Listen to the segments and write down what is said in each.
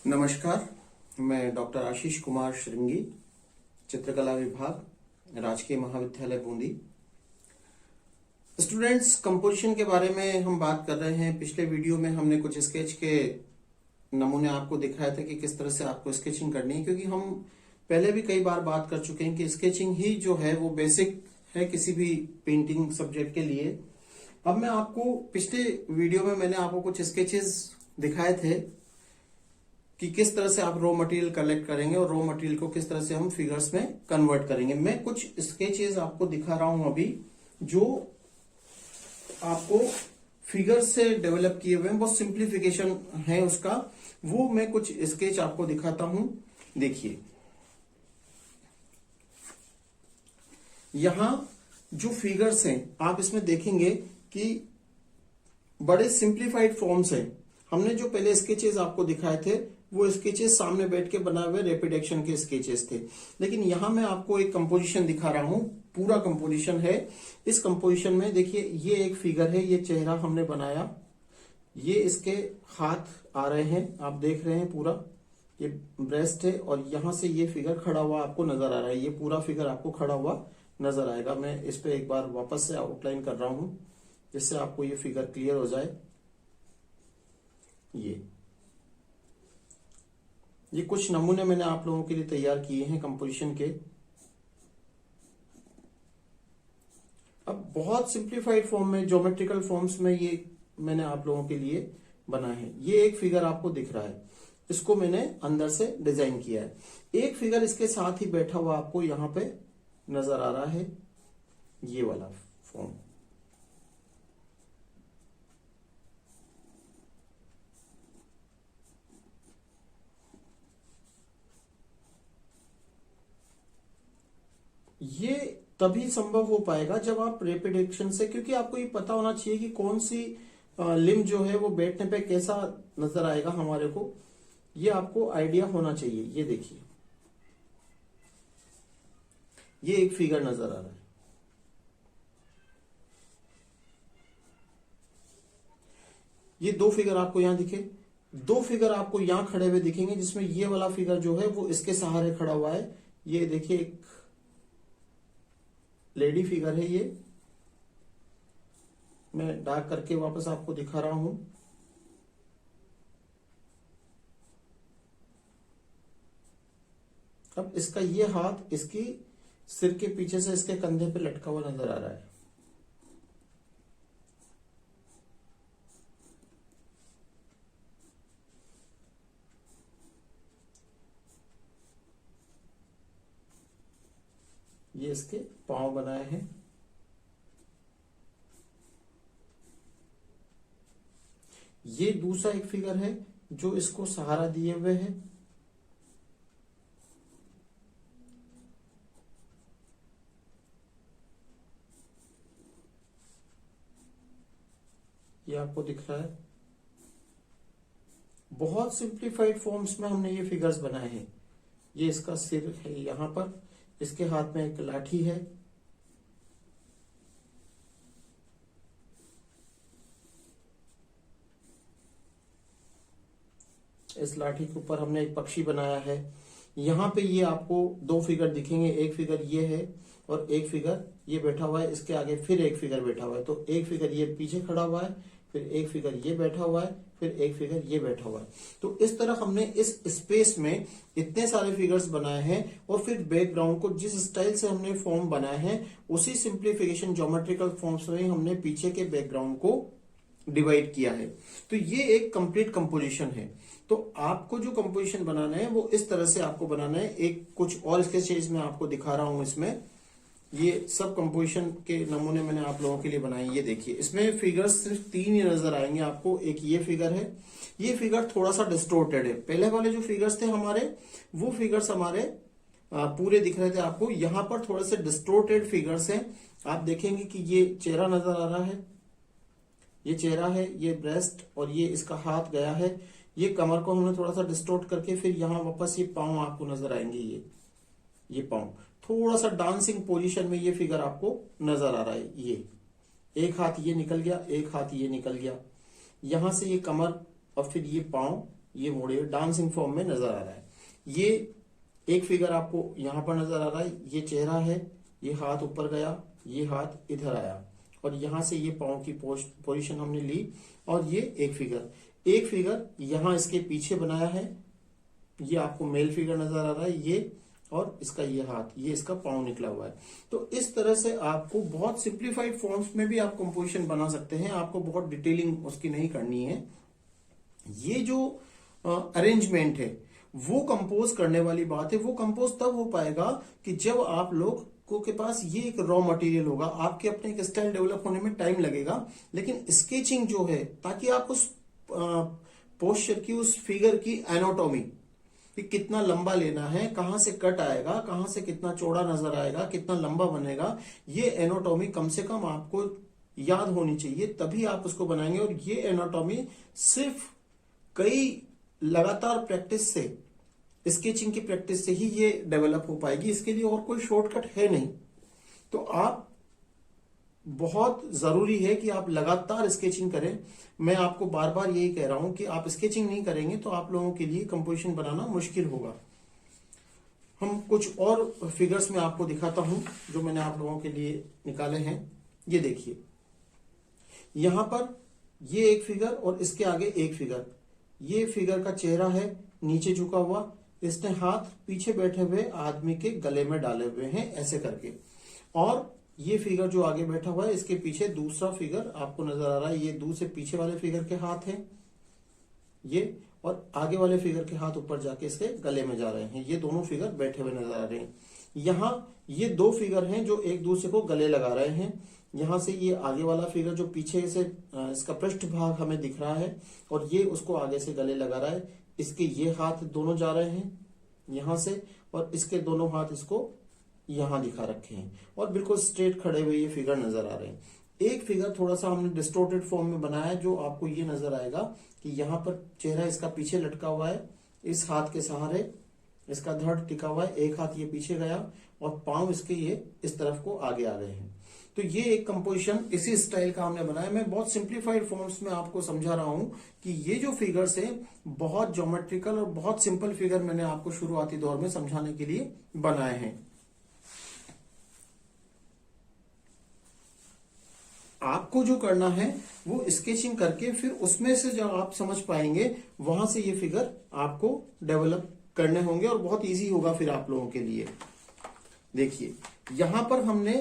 नमस्कार, मैं डॉक्टर आशीष कुमार श्रृंगी, चित्रकला विभाग, राजकीय महाविद्यालय बूंदी। स्टूडेंट्स, कंपोजिशन के बारे में हम बात कर रहे हैं। पिछले वीडियो में हमने कुछ स्केच के नमूने आपको दिखाए थे कि किस तरह से आपको स्केचिंग करनी है, क्योंकि हम पहले भी कई बार बात कर चुके हैं कि स्केचिंग ही जो है वो बेसिक है किसी भी पेंटिंग सब्जेक्ट के लिए। अब मैं आपको पिछले वीडियो में मैंने आपको कुछ स्केचेस दिखाए थे कि किस तरह से आप रॉ मटेरियल कलेक्ट करेंगे और रॉ मटेरियल को किस तरह से हम फिगर्स में कन्वर्ट करेंगे। मैं कुछ स्केचेस आपको दिखा रहा हूं अभी जो आपको फिगर्स से डेवलप किए हुए हैं, बहुत सिंप्लीफिकेशन है उसका। वो मैं कुछ स्केच आपको दिखाता हूं। देखिए, यहां जो फिगर्स हैं आप इसमें देखेंगे कि बड़े सिंप्लीफाइड फॉर्म्स हैं। हमने जो पहले स्केचेस आपको दिखाए थे वो स्केचेस सामने बैठ के बनाए हुए रैपिड एक्शन के स्केचेस थे, लेकिन यहां मैं आपको एक कंपोजिशन दिखा रहा हूं, पूरा कंपोजिशन है। इस कंपोजिशन में देखिए, ये एक फिगर है, ये चेहरा हमने बनाया, ये इसके हाथ आ रहे हैं, आप देख रहे हैं पूरा, ये ब्रेस्ट है और यहां से ये फिगर खड़ा हुआ आपको नजर आ रहा है। ये पूरा फिगर आपको खड़ा हुआ नजर आएगा। मैं इस पे एक बार वापस से आउटलाइन कर रहा हूं जिससे आपको ये फिगर क्लियर हो जाए। ये कुछ नमूने मैंने आप लोगों के लिए तैयार किए हैं कंपोजिशन के। अब बहुत सिंप्लीफाइड फॉर्म में, ज्योमेट्रिकल फॉर्म्स में ये मैंने आप लोगों के लिए बनाए हैं। ये एक फिगर आपको दिख रहा है, इसको मैंने अंदर से डिजाइन किया है। एक फिगर इसके साथ ही बैठा हुआ आपको यहां पे नजर आ रहा है, ये वाला फॉर्म। ये तभी संभव हो पाएगा जब आप रैपिड एक्शन से, क्योंकि आपको ये पता होना चाहिए कि कौन सी लिम्ब जो है वो बैठने पे कैसा नजर आएगा हमारे को, ये आपको आइडिया होना चाहिए। ये देखिए, ये एक फिगर नजर आ रहा है। ये दो फिगर आपको यहां दिखे, दो फिगर आपको यहां खड़े हुए दिखेंगे, जिसमें ये वाला फिगर जो है वो इसके सहारे खड़ा हुआ है। ये देखिए, एक लेडी फिगर है। ये मैं डार्क करके वापस आपको दिखा रहा हूं। अब इसका ये हाथ इसकी सिर के पीछे से इसके कंधे पे लटका हुआ नजर आ रहा है। ये इसके पांव बनाए हैं। ये दूसरा एक फिगर है जो इसको सहारा दिए हुए है। ये आपको दिख रहा है। बहुत सिंप्लीफाइड फॉर्म्स में हमने ये फिगर्स बनाए हैं। ये इसका सिर है यहां पर, इसके हाथ में एक लाठी है। इस लाठी के ऊपर हमने एक पक्षी बनाया है। यहां पे ये आपको दो फिगर दिखेंगे, एक फिगर ये है और एक फिगर ये बैठा हुआ है। इसके आगे फिर एक फिगर बैठा हुआ है, तो एक फिगर ये पीछे खड़ा हुआ है, फिर एक फिगर ये बैठा हुआ है, फिर एक फिगर ये बैठा हुआ है। तो इस तरह हमने इस स्पेस में इतने सारे फिगर्स बनाए हैं और फिर बैकग्राउंड को जिस स्टाइल से हमने फॉर्म बनाए हैं उसी सिंप्लीफिकेशन ज्योमेट्रिकल फॉर्म्स में हमने पीछे के बैकग्राउंड को डिवाइड किया है। तो ये एक कंप्लीट कंपोजिशन है। तो आपको जो कंपोजिशन बनाना है वो इस तरह से आपको बनाना है। एक कुछ और स्केचेस मैं आपको दिखा रहा हूं। इसमें ये सब कंपोजिशन के नमूने मैंने आप लोगों के लिए बनाए। ये देखिए, इसमें फिगर्स सिर्फ तीन ही नजर आएंगे आपको। एक ये फिगर है, ये फिगर थोड़ा सा डिस्टोर्टेड है। पहले वाले जो फिगर्स थे हमारे, वो फिगर्स हमारे पूरे दिख रहे थे आपको। यहां पर थोड़े से डिस्टोर्टेड फिगर्स हैं। आप देखेंगे कि ये चेहरा नजर आ रहा है, ये चेहरा है, ये ब्रेस्ट और ये इसका हाथ गया है। ये कमर को हमने थोड़ा सा डिस्टोर्ट करके फिर यहां वापस ये पांव आपको नजर आएंगे। ये पांव थोड़ा सा डांसिंग पोजीशन में ये फिगर आपको नजर आ रहा है। ये एक हाथ ये निकल गया, एक हाथ ये निकल गया, यहां से ये कमर और फिर ये पांव ये मोड़िए, डांसिंग फॉर्म में नजर आ रहा है। ये एक फिगर आपको यहां पर नजर आ रहा है, ये चेहरा है, ये हाथ ऊपर गया, ये हाथ इधर आया, और यहां से ये पाँव की पोजीशन हमने ली, और ये एक फिगर यहां इसके पीछे बनाया है, ये आपको मेल फिगर नजर आ रहा है, ये और इसका ये हाथ, ये इसका पाँव निकला हुआ है। तो इस तरह से आपको बहुत सिंप्लीफाइड फॉर्म्स में भी आप कंपोजिशन बना सकते हैं, आपको बहुत डिटेलिंग उसकी नहीं करनी है। ये जो अरेंजमेंट है वो कंपोज करने वाली बात है, वो कंपोज तब हो पाएगा कि जब आप लोग को के पास ये एक रॉ मटेरियल होगा। आपके अपने एक स्टाइल डेवलप होने में टाइम लगेगा, लेकिन स्केचिंग जो है, ताकि आप उस पोस्चर की, उस फिगर की एनाटॉमी कि कितना लंबा लेना है, कहां से कट आएगा, कहां से कितना चौड़ा नजर आएगा, कितना लंबा बनेगा, ये एनाटॉमी कम से कम आपको याद होनी चाहिए, तभी आप उसको बनाएंगे। और ये एनाटॉमी सिर्फ कई लगातार प्रैक्टिस से, स्केचिंग की प्रैक्टिस से ही ये डेवलप हो पाएगी। इसके लिए और कोई शॉर्टकट है नहीं। तो आप, बहुत जरूरी है कि आप लगातार स्केचिंग करें। मैं आपको बार बार यही कह रहा हूं कि आप स्केचिंग नहीं करेंगे तो आप लोगों के लिए कंपोजिशन बनाना मुश्किल होगा। हम कुछ और फिगर्स में आपको दिखाता हूं जो मैंने आप लोगों के लिए निकाले हैं। ये देखिए, यहां पर ये एक फिगर और इसके आगे एक फिगर। ये फिगर का चेहरा है नीचे झुका हुआ, इसने हाथ पीछे बैठे हुए आदमी के गले में डाले हुए हैं ऐसे करके। और ये फिगर जो आगे बैठा हुआ है, इसके पीछे दूसरा फिगर आपको नजर आ रहा है, ये दूसरे पीछे वाले फिगर के हाथ हैं ये, और आगे वाले फिगर के हाथ ऊपर जाके इसके गले में जा रहे हैं। ये दोनों फिगर बैठे हुए नजर आ रहे हैं। यहाँ ये दो फिगर हैं जो एक दूसरे को गले लगा रहे हैं। यहां से ये आगे वाला फिगर जो पीछे से इसका पृष्ठ भाग हमें दिख रहा है, और ये उसको आगे से गले लगा रहा है। इसके ये हाथ दोनों जा रहे हैं यहां से, और इसके दोनों हाथ इसको यहां दिखा रखे हैं, और बिल्कुल स्ट्रेट खड़े हुए ये फिगर नजर आ रहे हैं। एक फिगर थोड़ा सा हमने डिस्टोर्टेड फॉर्म में बनाया है, जो आपको ये नजर आएगा कि यहाँ पर चेहरा इसका पीछे लटका हुआ है, इस हाथ के सहारे इसका धड़ टिका हुआ है, एक हाथ ये पीछे गया और पांव इसके ये इस तरफ को आगे आ गए हैं। तो ये एक कंपोजिशन इसी स्टाइल का हमने बनाया। मैं बहुत सिंप्लीफाइड फॉर्म्स में आपको समझा रहा हूं कि ये जो फिगर्स है बहुत ज्योमेट्रिकल और बहुत सिंपल फिगर मैंने आपको शुरुआती दौर में समझाने के लिए बनाए हैं। आपको जो करना है वो स्केचिंग करके फिर उसमें से जब आप समझ पाएंगे, वहां से ये फिगर आपको डेवलप करने होंगे और बहुत इजी होगा फिर आप लोगों के लिए। देखिए, यहां पर हमने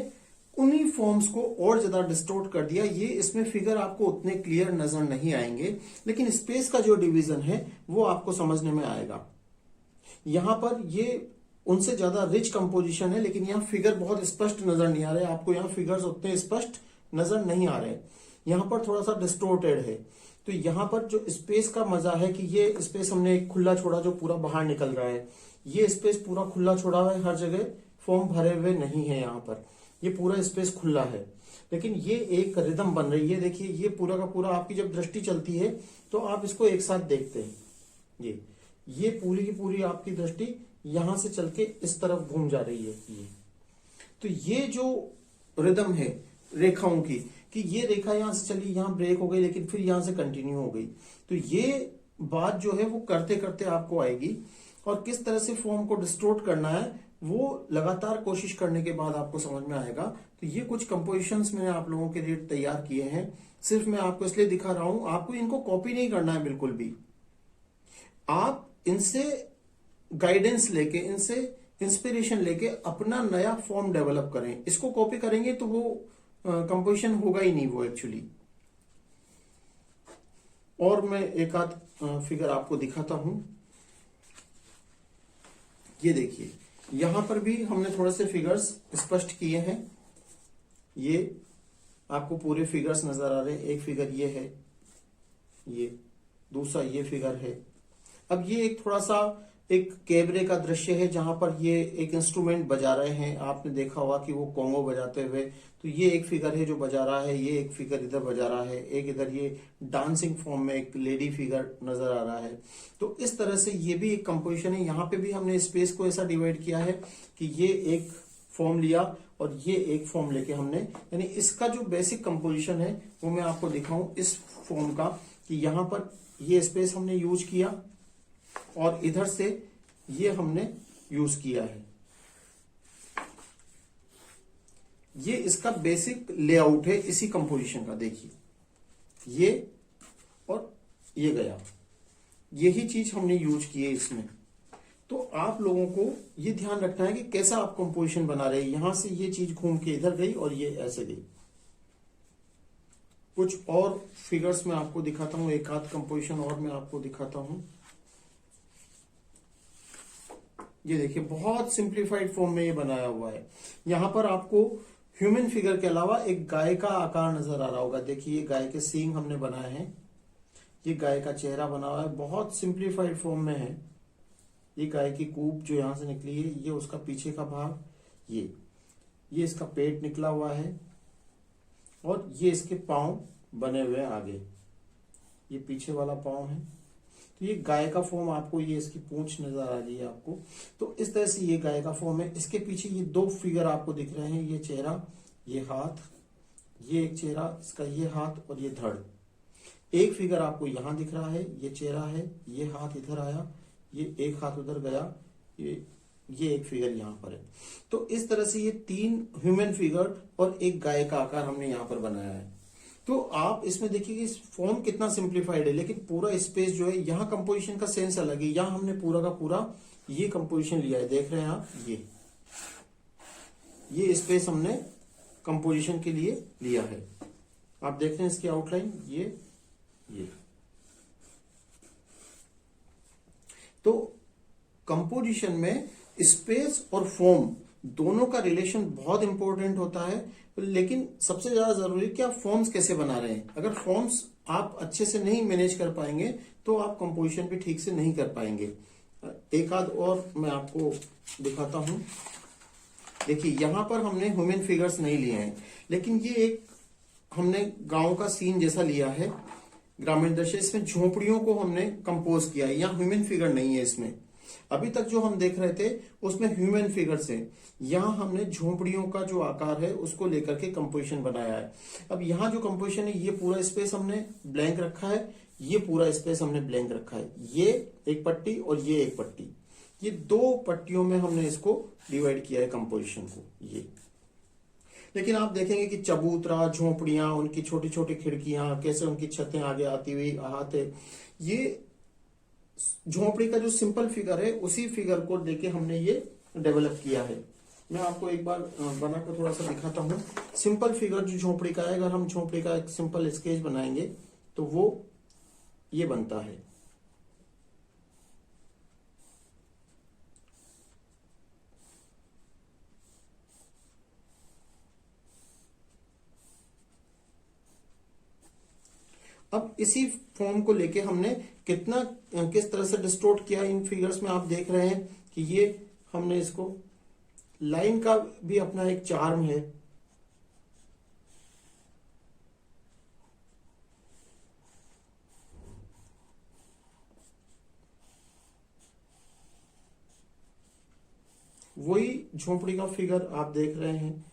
उन्हीं फॉर्म्स को और ज्यादा डिस्टोर्ट कर दिया। ये इसमें फिगर आपको उतने क्लियर नजर नहीं आएंगे, लेकिन स्पेस का जो डिवीजन है वो आपको समझने में आएगा। यहां पर ये उनसे ज्यादा रिच कंपोजिशन है, लेकिन यहाँ फिगर बहुत स्पष्ट नजर नहीं आ रहे आपको। यहाँ फिगर्स उतने स्पष्ट नजर नहीं आ रहे, यहाँ पर थोड़ा सा डिस्टोर्टेड है। तो यहाँ पर जो स्पेस का मजा है कि ये स्पेस हमने एक खुला छोड़ा जो पूरा बाहर निकल रहा है। ये स्पेस पूरा खुला छोड़ा हुआ है, हर जगह फॉर्म भरे हुए नहीं है। यहाँ पर ये पूरा स्पेस खुला है, लेकिन ये एक रिदम बन रही है। देखिए, ये पूरा का पूरा आपकी जब दृष्टि चलती है तो आप इसको एक साथ देखते हैं। ये पूरी की पूरी आपकी दृष्टि यहां से चल के इस तरफ घूम जा रही है। तो ये जो रिदम है रेखाओं की, कि ये रेखा यहां से चली, यहां ब्रेक हो गई, लेकिन फिर यहां से कंटिन्यू हो गई। तो ये बात जो है वो करते करते आपको आएगी, और किस तरह से फॉर्म को डिस्टोर्ट करना है वो लगातार कोशिश करने के बाद आपको समझ में आएगा। तो ये कुछ कंपोजिशंस मैंने आप लोगों के लिए तैयार किए हैं, सिर्फ मैं आपको इसलिए दिखा रहा हूं। आपको इनको कॉपी नहीं करना है बिल्कुल भी। आप इनसे गाइडेंस लेके, इनसे इंस्पिरेशन लेके अपना नया फॉर्म डेवलप करें। इसको कॉपी करेंगे तो वो कंपोजिशन होगा ही नहीं वो एक्चुअली। और मैं एक आध फिगर आपको दिखाता हूं। ये देखिए, यहां पर भी हमने थोड़े से फिगर्स स्पष्ट किए हैं। ये आपको पूरे फिगर्स नजर आ रहे हैं। एक फिगर ये है, ये दूसरा ये फिगर है। अब ये एक थोड़ा सा एक कैबरे का दृश्य है, जहां पर ये एक इंस्ट्रूमेंट बजा रहे हैं। आपने देखा होगा कि वो कॉन्गो बजाते हुए। तो ये एक फिगर है जो बजा रहा है, ये एक फिगर इधर बजा रहा है, एक इधर ये डांसिंग फॉर्म में एक लेडी फिगर नजर आ रहा है। तो इस तरह से ये भी एक कंपोजिशन है। यहाँ पे भी हमने स्पेस को ऐसा डिवाइड किया है कि ये एक फॉर्म लिया और ये एक फॉर्म लेके हमने, यानी इसका जो बेसिक कंपोजिशन है वो मैं आपको दिखाऊं इस फॉर्म का, कि यहाँ पर ये स्पेस हमने यूज किया, और इधर से ये हमने यूज किया है। ये इसका बेसिक लेआउट है इसी कंपोजिशन का। देखिए ये और ये गया, यही चीज हमने यूज की है इसमें। तो आप लोगों को ये ध्यान रखना है कि कैसा आप कंपोजिशन बना रहे हैं। यहां से ये चीज घूम के इधर गई और ये ऐसे गई। कुछ और फिगर्स में आपको दिखाता हूं, एक आध कंपोजिशन और मैं आपको दिखाता हूं। ये देखिए बहुत सिंप्लीफाइड फॉर्म में ये बनाया हुआ है। यहां पर आपको ह्यूमन फिगर के अलावा एक गाय का आकार नजर आ रहा होगा। देखिए ये गाय के सींग हमने बनाए हैं, ये गाय का चेहरा बना हुआ है, बहुत सिंप्लीफाइड फॉर्म में है। ये गाय की कूप जो यहां से निकली है, ये उसका पीछे का भाग, ये इसका पेट निकला हुआ है और ये इसके पांव बने हुए हैं आगे, ये पीछे वाला पांव है। तो ये गाय का फॉर्म आपको, ये इसकी पूंछ नजर आ रही है आपको। तो इस तरह से ये गाय का फॉर्म है। इसके पीछे ये दो फिगर आपको दिख रहे हैं, ये चेहरा, ये हाथ, ये एक चेहरा, इसका ये हाथ और ये धड़। एक फिगर आपको यहां दिख रहा है, ये चेहरा है, ये हाथ इधर आया, ये एक हाथ उधर गया, ये एक फिगर यहां पर है। तो इस तरह से ये 3 ह्यूमन फिगर और एक गाय का आकार हमने यहां पर बनाया है। तो आप इसमें देखिए कि फॉर्म कितना सिंप्लीफाइड है, लेकिन पूरा स्पेस जो है यहाँ कंपोजिशन का सेंस अलग है। यहाँ हमने पूरा का पूरा ये कंपोजिशन लिया है, देख रहे हैं आप, ये स्पेस हमने कंपोजिशन के लिए लिया है। आप देख रहे हैं इसकी आउटलाइन, ये तो कंपोजिशन में स्पेस और फॉर्म दोनों का रिलेशन बहुत इंपॉर्टेंट होता है। लेकिन सबसे ज्यादा जरूरी कि आप फॉर्म्स कैसे बना रहे हैं। अगर फॉर्म्स आप अच्छे से नहीं मैनेज कर पाएंगे तो आप कंपोजिशन भी ठीक से नहीं कर पाएंगे। एक आध और मैं आपको दिखाता हूं। देखिए यहां पर हमने ह्यूमन फिगर्स नहीं लिए हैं, लेकिन ये एक हमने गांव का सीन जैसा लिया है, ग्रामीण दृश्य। इसमें झोपड़ियों को हमने कंपोज किया है, यहाँ ह्यूमन फिगर नहीं है इसमें। अभी तक जो हम देख रहे थे उसमें ह्यूमन फिगर्स है, यहाँ हमने झोपड़ियों का जो आकार है उसको लेकर के कंपोजिशन बनाया है। अब यहाँ जो कंपोजिशन है, ये पूरा स्पेस हमने ब्लैंक रखा है, ये पूरा स्पेस हमने ब्लैंक रखा है। ये एक पट्टी और ये एक पट्टी, ये 2 पट्टियों में हमने इसको डिवाइड किया है कंपोजिशन को। ये लेकिन आप देखेंगे कि चबूतरा, झोपड़ियां, उनकी छोटी छोटी खिड़कियां, कैसे उनकी छतें आगे आती हुई आते, ये झोपड़ी का जो सिंपल फिगर है उसी फिगर को देके हमने ये डेवलप किया है। मैं आपको एक बार बनाकर थोड़ा सा दिखाता हूँ। सिंपल फिगर जो झोपड़ी का है, अगर हम झोपड़ी का एक सिंपल स्केच बनाएंगे तो वो ये बनता है। अब इसी फॉर्म को लेके हमने किस तरह से डिस्टोर्ट किया इन फिगर्स में। आप देख रहे हैं कि ये हमने इसको, लाइन का भी अपना एक चार्म है। वही झोपड़ी का फिगर आप देख रहे हैं,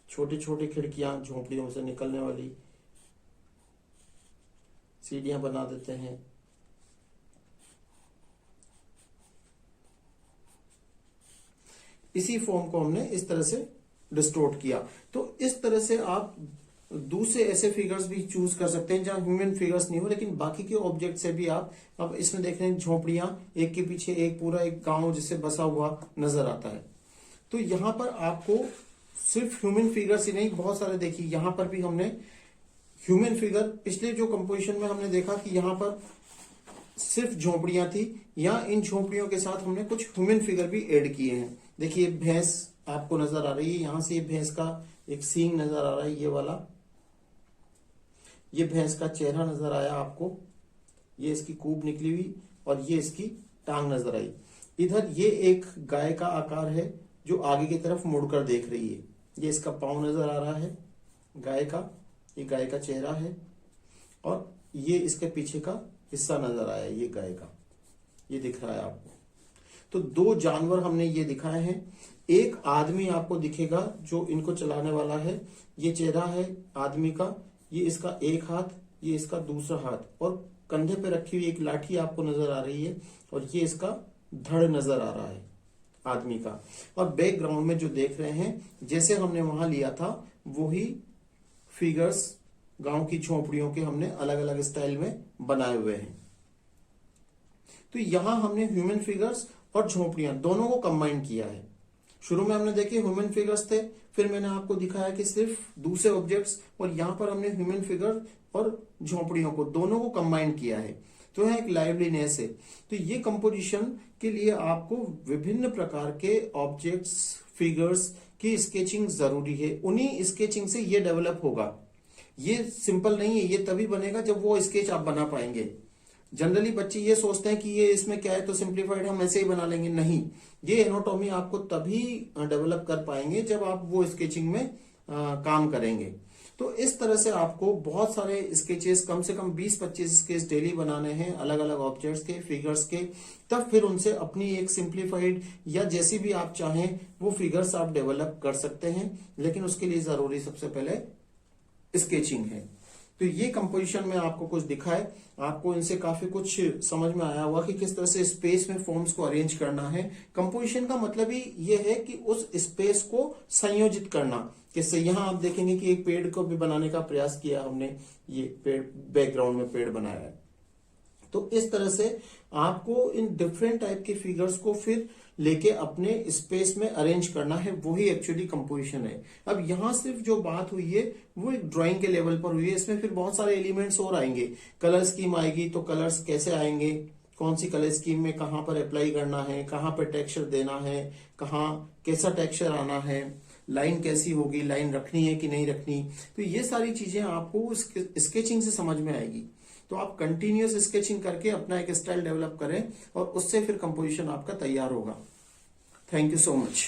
छोटी छोटी खिड़कियां, झोपड़ियों से निकलने वाली सीढ़ियां बना देते हैं। इसी फॉर्म को हमने इस तरह से डिस्टोर्ट किया। तो इस तरह से आप दूसरे ऐसे फिगर्स भी चूज कर सकते हैं जहां ह्यूमन फिगर्स नहीं हो, लेकिन बाकी के ऑब्जेक्ट से भी आप, अब इसमें देख रहे हैं झोपड़ियां, एक के पीछे एक, पूरा एक गांव जिससे बसा हुआ नजर आता है। तो यहां पर आपको सिर्फ ह्यूमन फिगर्स ही नहीं, बहुत सारे, देखिए यहां पर भी हमने ह्यूमन फिगर, पिछले जो कंपोजिशन में हमने देखा कि यहां पर सिर्फ झोपड़ियां थी, या इन झोपड़ियों के साथ हमने कुछ ह्यूमन फिगर भी ऐड किए हैं। देखिए भैंस आपको नजर आ रही है, यहां से ये भैंस का एक सींग नजर आ रहा है, ये वाला, ये भैंस का चेहरा नजर आया आपको, ये इसकी कूप निकली हुई और ये इसकी टांग नजर आई। इधर ये एक गाय का आकार है जो आगे की तरफ मुड़कर देख रही है, ये इसका पांव नजर आ रहा है गाय का, ये गाय का चेहरा है, और ये इसके पीछे का हिस्सा नजर आया, ये गाय का, ये दिख रहा है आपको। तो 2 जानवर हमने ये दिखाए हैं। एक आदमी आपको दिखेगा जो इनको चलाने वाला है, ये चेहरा है आदमी का, ये इसका एक हाथ, ये इसका दूसरा हाथ, और कंधे पे रखी हुई एक लाठी आपको नजर आ रही है, और ये इसका धड़ नजर आ रहा है आदमी का। और बैकग्राउंड में जो देख रहे हैं जैसे हमने वहां लिया था वही फिगर्स गांव की झोपड़ियों के हमने अलग अलग स्टाइल में बनाए हुए हैं। तो यहां हमने ह्यूमन फिगर्स और झोपड़ियां दोनों को कंबाइन किया है। शुरू में हमने देखे ह्यूमन फिगर्स थे, फिर मैंने आपको दिखाया कि सिर्फ दूसरे ऑब्जेक्ट्स, और यहां पर हमने ह्यूमन फिगर और झोपड़ियों को दोनों को कंबाइन किया है। तो यह एक लाइवलीनेस है। तो ये कंपोजिशन के लिए आपको विभिन्न प्रकार के ऑब्जेक्ट्स फिगर्स की स्केचिंग जरूरी है। उन्हीं स्केचिंग से ये डेवलप होगा। ये सिंपल नहीं है, ये तभी बनेगा जब वो स्केच आप बना पाएंगे। जनरली बच्चे ये सोचते हैं कि ये इसमें क्या है तो सिंप्लीफाइड हम ऐसे ही बना लेंगे, नहीं, ये एनाटॉमी आपको तभी डेवलप कर पाएंगे जब आप वो स्केचिंग में काम करेंगे। तो इस तरह से आपको बहुत सारे स्केचेस, कम से कम 20-25 स्केच डेली बनाने हैं अलग अलग ऑब्जेक्ट्स के, फिगर्स के, तब फिर उनसे अपनी एक सिंप्लीफाइड या जैसी भी आप चाहें वो फिगर्स आप डेवलप कर सकते हैं। लेकिन उसके लिए जरूरी सबसे पहले स्केचिंग है। तो ये कंपोजिशन में आपको कुछ दिखा है, आपको इनसे काफी कुछ समझ में आया होगा कि किस तरह से स्पेस में फॉर्म्स को अरेंज करना है। कंपोजिशन का मतलब ही ये है कि उस स्पेस को संयोजित करना। किससे, यहाँ आप देखेंगे कि एक पेड़ को भी बनाने का प्रयास किया हमने, ये पेड़ बैकग्राउंड में पेड़ बनाया है। तो इस तरह से आपको इन डिफरेंट टाइप के फिगर्स को फिर लेके अपने स्पेस में अरेंज करना है, वही एक्चुअली कंपोजिशन है। अब यहां सिर्फ जो बात हुई है वो एक ड्राइंग के लेवल पर हुई है। इसमें फिर बहुत सारे एलिमेंट्स और आएंगे। कलर स्कीम आएगी, तो कलर्स कैसे आएंगे, कौन सी कलर स्कीम में कहां पर अप्लाई करना है, कहां पर टेक्सचर देना है, कहां कैसा टेक्सचर आना है, लाइन कैसी होगी, लाइन रखनी है कि नहीं रखनी। तो ये सारी चीजें आपको स्केचिंग से समझ में आएगी। तो आप कंटिन्यूअस स्केचिंग करके अपना एक स्टाइल डेवलप करें और उससे फिर कंपोजिशन आपका तैयार होगा। Thank you so much.